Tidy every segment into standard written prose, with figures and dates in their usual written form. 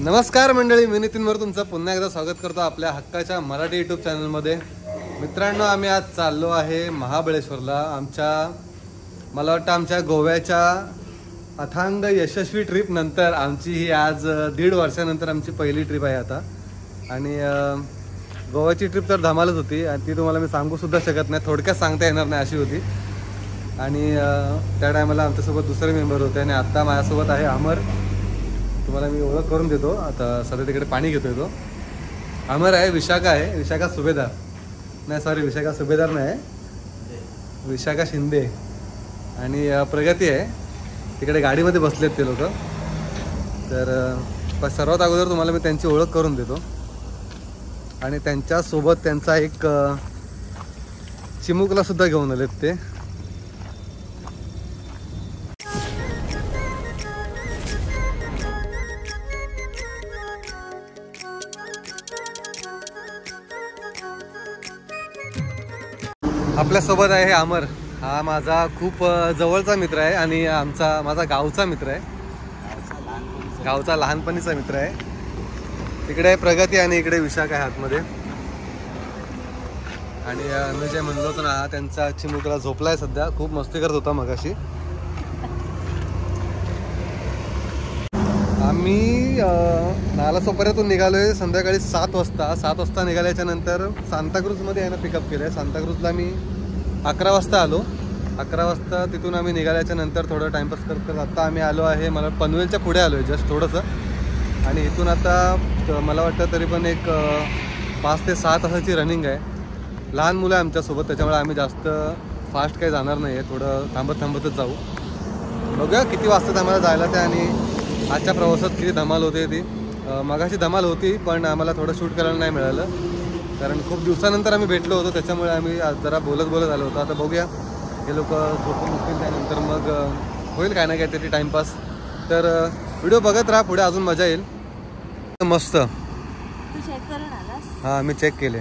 नमस्कार मंडळी, मी नितीनवर तुमचं पुन्हा एकदा स्वागत करतो आपल्या हक्काच्या मराठी यूट्यूब चॅनलमध्ये. मित्रांनो, आम्ही आज चाललो आहे महाबळेश्वरला. मला वाटतं आमच्या गोव्याच्या अथांग यशस्वी ट्रिप नंतर आमची ही आज 1.5 वर्षानंतर आमची पहिली ट्रिप आहे आता. आणि गोव्याची ट्रिप तर धमालच होती आणि ती तुम्हाला मी सांगूसुद्धा शकत नाही, थोडक्यात सांगता येणार नाही अशी होती. आणि त्या टायमाला आमच्यासोबत दुसरे मेंबर होते आणि आत्ता माझ्यासोबत आहे अमर. तुम्हाला मी ओळख करून देतो. आता सध्या तिकडे पाणी घेतोय तो. अमर आहे, विशाखा आहे, विशाखा सुभेदार नाही, सॉरी विशाखा सुभेदार नाही, विशाखा शिंदे आणि प्रगती आहे. तिकडे गाडीमध्ये बसलेत ते लोक. तर सर्वात अगोदर तुम्हाला मी त्यांची ओळख करून देतो. आणि त्यांच्यासोबत त्यांचा एक चिमुकला सुद्धा घेऊन आलेत ते. आपल्यासोबत आहे अमर. हा माझा खूप जवळचा मित्र आहे आणि माझा गावचा मित्र आहे, गावचा लहानपणीचा मित्र आहे. तिकडे प्रगती आणि इकडे विशाखा आहे आतमध्ये. आणि मी जे म्हणलो होतो ना, त्यांचा चिमुकला झोपलाय सध्या, खूप मस्ती करत होता मगाशी. आम्ही नालासोपाऱ्यातून निघालोय संध्याकाळी 7 वाजता. 7 वाजता निघाल्याच्या नंतर सांताक्रूजमध्ये आहे ना पिकअप केलं आहे. सांताक्रूजला मी 11 वाजता आलो. 11 वाजता तिथून आम्ही निघाल्याच्या नंतर थोडं टाईमपास करत आता आम्ही आलो आहे, मला पनवेलच्या पुढे आलो आहे जस्ट थोडंसं. आणि इथून आता मला वाटतं तरी पण एक 5 ते 6 तासाची रनिंग आहे. लहान मुलं आहे आमच्यासोबत, त्याच्यामुळे आम्ही जास्त फास्ट काही जाणार नाही आहे, थोडं थांबतच जाऊ. बघूया किती वाजतात आम्हाला जायला ते. आणि आजच्या प्रवासात किती धमाल होते ती. मगाशी धमाल होती पण आम्हाला थोडं शूट करायला नाही मिळालं, कारण खूप दिवसानंतर आम्ही भेटलो होतो, त्याच्यामुळे आम्ही आज जरा बोलत आलो होतो. आता बघूया, हे लोक झोपून उठतील त्यानंतर मग होईल काय ना काय तरी टाईमपास. तर व्हिडिओ बघत राहा, पुढे अजून मजा येईल. मस्त. हां, मी चेक केले.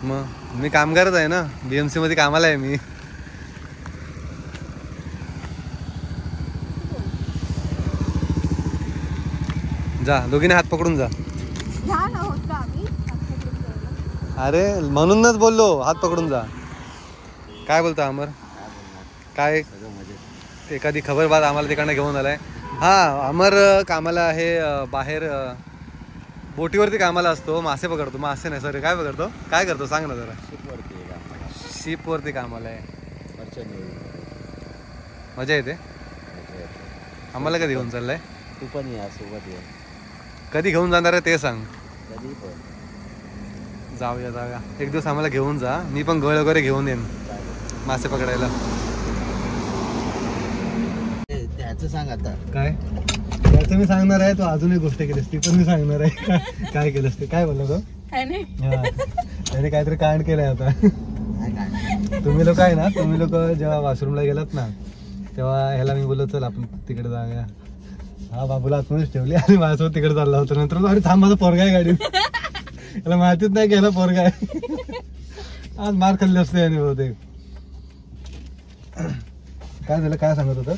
मग मी कामगारच आहे ना, BMC मध्ये कामाला आहे मी. जा, दोघीने हात पकडून जा. अरे म्हणूनच बोललो, हात पकडून जा. काय बोलता अमर? काय एखादी खबर बात आम्हाला तिकडनं घेऊन आलाय? हा, अमर कामाला आहे बाहेर, बोटीवरती कामाला असतो, मासे पकडतो. मासे नाही, सॉरी, काय पकडतो? काय करतो सांग ना जरा. शिपवरती कामाला आहे. मजा येते. आम्हाला कधी घेऊन चाललाय? तू पण या सोबत ये. कधी घेऊन जाणार आहे ते सांग. कधी पण जाऊया. एक दिवस आम्हाला घेऊन जा, मी पण गळ वगैरे घेऊन येईन मासे पकडायला. त्याचं सांग आता. काय त्याचं मी सांगणार आहे, तो अजून एक गोष्ट केलीस ती पण मी सांगणार आहे. काय केलंस ते? काय बोलला तो? त्याने काहीतरी कांड केलंय आता. तुम्ही लोक आहे ना, तुम्ही लोक जेव्हा वॉशरूमला गेलात ना, तेव्हा ह्याला मी बोललो चल आपण तिकडे जाऊया. हा, बाबूला आतमध्येच ठेवली आणि माझ्यासोबत तिकडे चालला होता. नंतर अरे थांब, माझा पोरगा आहे गाडीत. याला माहितीच नाही गेला पोरगा आहे. आज मार खाल्ली असते आणि बहुतेक. काय झालं, काय सांगत होतं?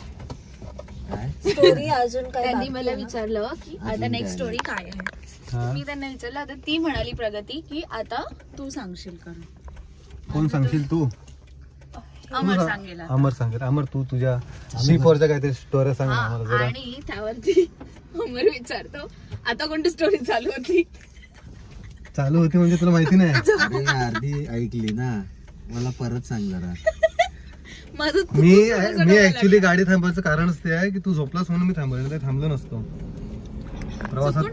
स्टोरी अजून काय? त्यांनी मला विचारलं की आता नेक्स्ट स्टोरी काय आहे. मी त्यांना विचारलं, आता ती म्हणाली प्रगती की आता तू सांगशील का. कोण सांगशील? तू? अमर सांगेल. अमर सांगेल. अमर, तू तुझ्या C4च्या काहीतरी स्टोरी सांग ना जरा. आणि त्यावरती अमर विचारतो आता कोणती स्टोरी चालू होती म्हणजे तुला माहिती नाही? अर्धी ऐकली ना, मला परत सांग जरा. मी ऍक्च्युली गाडी थांबायचं कारणच ते आहे की तू झोपलास म्हणून मी थांबलो नसतो प्रवासात.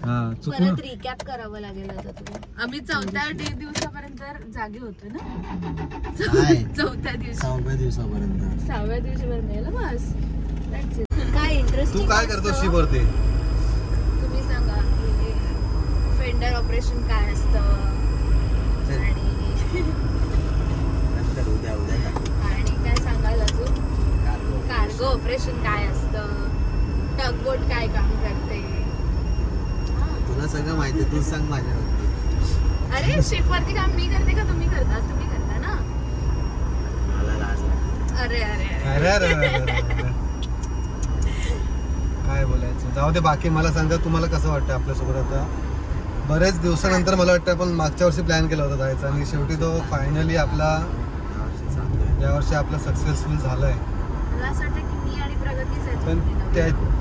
हा, चुकून रिकॅप करावं लागेल. आम्ही 4थ्या दिवसापर्यंत जागे होतो ना. 4थ्या दिवशी, 6व्या दिवशीपर्यंत बस. काय इंटरेस्टिंग. तू काय करतो शिपवरती? तुम्ही सांगा, फेंडर ऑपरेशन काय असतं आणि काय सांगाल अजून? कार्गो ऑपरेशन काय असतं, टगबोट काय काम करते. तुला सगळं माहिती, तू सांग माझ्यावरती. अरे शिपवरती काम मी करते का तुम्ही करता? तुम्ही करता ना. मला लाज. अरे अरे अरे अरे काय बोलायचं, जाऊ दे. बाकी मला सांगा, तुम्हाला कसं वाटतं आपल्यासोबत आता बरेच दिवसानंतर? मला वाटतं आपण मागच्या वर्षी प्लॅन केला होता जायचा आणि शेवटी तो फायनली आपला यावर्षी आपला सक्सेसफुल झालाय. मला असं वाटतं की मी आणि प्रगतीच आहेत. पण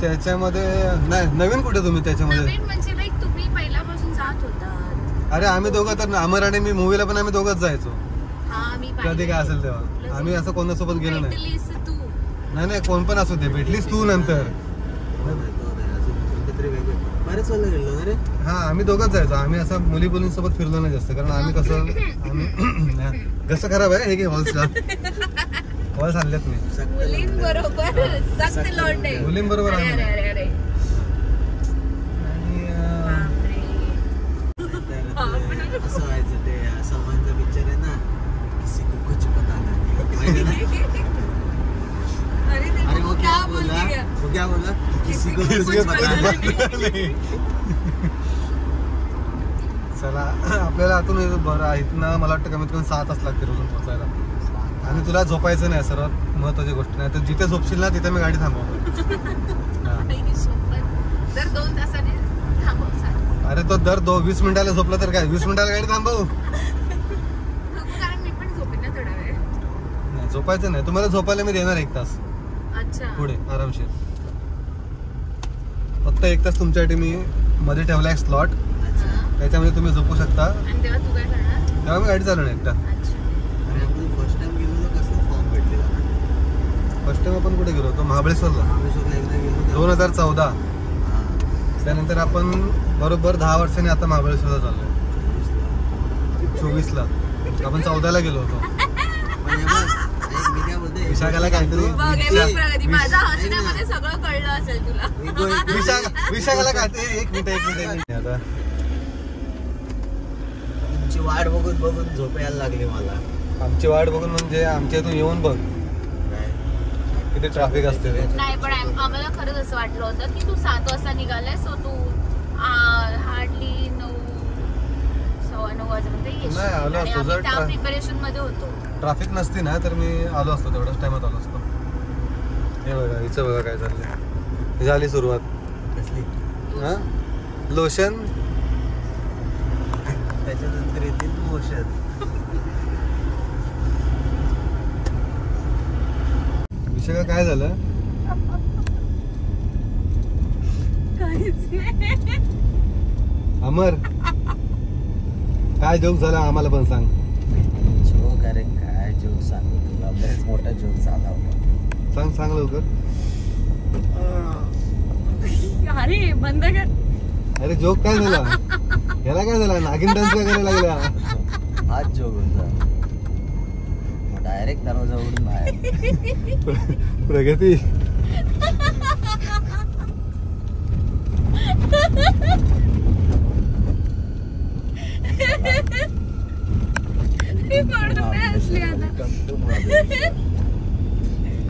त्याच्यामध्ये नाही, नवीन कुठे तुम्ही त्याच्यामध्ये? नवीन म्हणजे लाईक तुम्ही पहिल्यापासून जात होता. अरे आम्ही दोघं तर, अमर आणि मी मूवीला पण आम्ही दोघंच जायचो. हा मी कधी काय असेल तेव्हा. आम्ही असं कोणासोबत गेलो नाही. भेटलीस तू. नाही कोण पण असू दे, भेटलीस तू नंतर. बरेच वेळेला गेलो ना रे. हा आम्ही दोघंच जायचो. आम्ही असं मुलीसोबत फिरलो नाही जास्त, कारण आम्ही आम्ही कसं खराब आहे हे की हॉल्सला हॉल्स आणलेत मी. मुलींबरोबर सक्त लोंढे. मुलींबरोबर अरे आम्ही. अरे अरे तर असं व्हायचं ते सलमानचा पिक्चर आहे ना, किसी को कुछ पता नहीं. अरे वो क्या बोला किसी को कुछ पता नहीं. चला आपल्याला आतून बरं इथनं मला वाटतं कमीत कमी 6 तास लागतील रोजून पोहोचायला. आणि तुला झोपायचं नाही, सर्वात महत्वाची गोष्ट नाही. तर जिथे झोपशील ना तिथे मी गाडी थांबवतो. तर 2 तासाने थांबव. अरे तो दर 20 मिनिटाला झोपला तर काय, 20 मिनिटाला गाडी थांबवू? कारण मी पण झोपेन ना थोडा वेळ. नाही झोपायचं नाही. तुम्हाला झोपायला मी देणार 1 तास अच्छा. पुढे आरामशीर. फक्त 1 तास तुमच्यासाठी मी मध्ये ठेवला एक स्लॉट, त्याच्यामध्ये तुम्ही झोपू शकता. आणि तेव्हा तू काय करणार? तेव्हा मी गाडी चालवणार एकटा. अच्छा. आणि आपण फर्स्ट टाइम गेलो तर कसं फॉर्म भेटलेला ना. फर्स्ट टाइम आपण कुठे गेलो होतो? महाबळेश्वरला. महाबळेश्वरला एकदा गेलो 2014. त्यानंतर आपण बरोबर 10 वर्षांनी आता महाबळेश्वरला चाललोय. 24ला. आपण 14ला गेलो होतो. मी काय बोलते, विशाखाला काहीतरी प्रगती माझ्या हसण्यामध्ये सगळं कळलं असेल तुला. विशाखाला काहीतरी एक मिनिट आता तुमची वाट बघून बघून झोप यायला लागली मला. आमची वाट बघून म्हणजे आमच्या इथून येऊन बघ किती ट्रॅफिक असते ते. नाही पण आम्हाला खरंच असं वाटलं होतं की तू 7 वाजता निघालाय, सो तू हार्डली 9:15 वाजेपर्यंत येशील. नाही, आलो आणि असतो आम्ही जर त्या प्रिपरेशन मध्ये होतो. ट्रॅफिक नसती ना तर मी आलो असतो, तेवढ्याच टाइमात आलो असतो. हे बघा हिचं बघा काय चाललंय. झाली सुरुवात. कसली? हा लोशन, त्याच्यानंतर येतील मोशन. विषय काय झालं? अमर काय जोक झाला आम्हाला पण सांग. जोक? अरे काय जोक सांगू तुला, बरेच मोठा जोक झाला होता. सांग लवकर. अरे बंद कर. अरे जोक काय झाला? याला काय झाला? नागिन डान्स काय करायला लागला? हाच जोक होता. डायरेक्ट दरवाजा उघडून बाहेर. प्रगती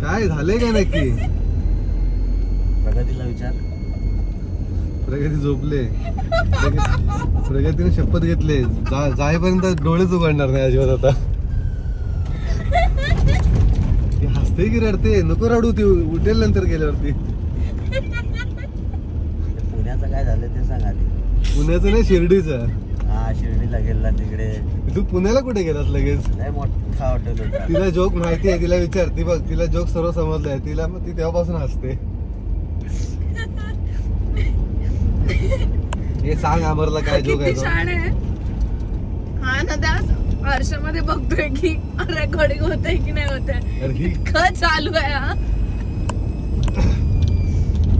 काय झालंय का नक्की? प्रगतीला विचार. प्रगती झोपले. प्रगतीने शपथ घेतले जाईपर्यंत डोळेच उघडणार नाही अजिबात. आता ती हसते की रडते? नको रडू, ती उठेल नंतर गेल्यावरती. पुण्याचं काय झालं ते सांग आधी. पुण्याचं नाही, शिर्डीचं. हा शिर्डीला गेला तिकडे. तू पुण्याला कुठे गेलास लगेच? नाही मोठा हॉटेल होता. तिला जोक माहिती आहे, तिला विचार. ती बघ, तिला जोक सर्व समजलाय तिला, मग ती तेव्हापासून हसते. हे सांग अमरला काय जोक आहे तो? हा ना, त्या वर्षामध्ये बघतोय की रेकॉर्डिंग होतंय की नाही होतंय. अरे ही इतकं चालू आहे हा.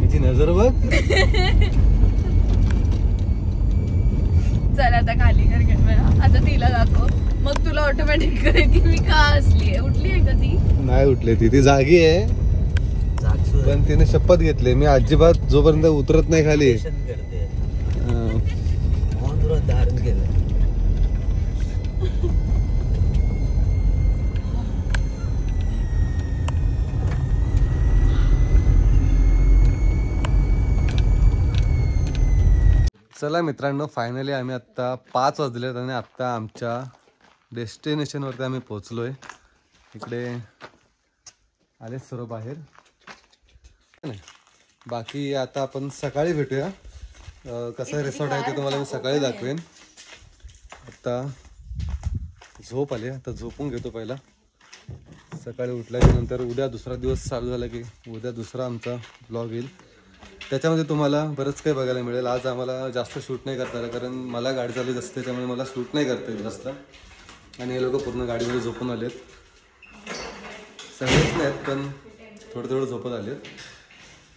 तिची नजर बघ. चल आता खाली कर कॅमेरा. आता तिला दाखव, मग तुला ऑटोमॅटिक कळेल की मी का हसली आहे. उठली आहे का ती? नाही उठले, ती जागी आहे. जागसूर पण तिने शपथ घेतली, मी अजिबात जोपर्यंत उतरत नाही खाली. करते. मौन व्रत धारण केलं. चला मित्रांनो, फायनली आम्ही आत्ता 5 वाजलेत आणि आत्ता आमच्या डेस्टिनेशनवरती आम्ही पोहोचलोय. इकडे आले सर्व बाहेर. बाकी आता आपण सकाळी भेटूया. कसं रिसॉर्ट आहे ते तुम्हाला मी सकाळी दाखवेन. आता झोप आली, आता झोपून घेतो पहिला. सकाळी उठल्याच्या नंतर उद्या दुसरा दिवस चालू झाला की उद्या दुसरा आमचा ब्लॉग येईल. त्याच्यामध्ये तुम्हाला बरंच काही बघायला मिळेल. आज आम्हाला जास्त शूट नाही करता आलं कारण मला गाडी चालवत असते, त्यामुळे मला शूट नाही करता येईल जास्त. आणि हे लोक पूर्ण गाडीमध्ये झोपून आलेत. सगळेच नाहीत पण थोडं थोडं झोपत आलेत.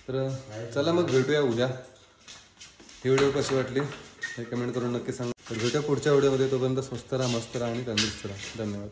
तर चला मग भेटूया उद्या. ही व्हिडिओ कशी वाटली हे कमेंट करून नक्की सांगा. तर भेटूया पुढच्या व्हिडिओमध्ये. तोपर्यंत स्वस्त राहा, मस्त राहा आणि तंदुरुस्त राहा. धन्यवाद.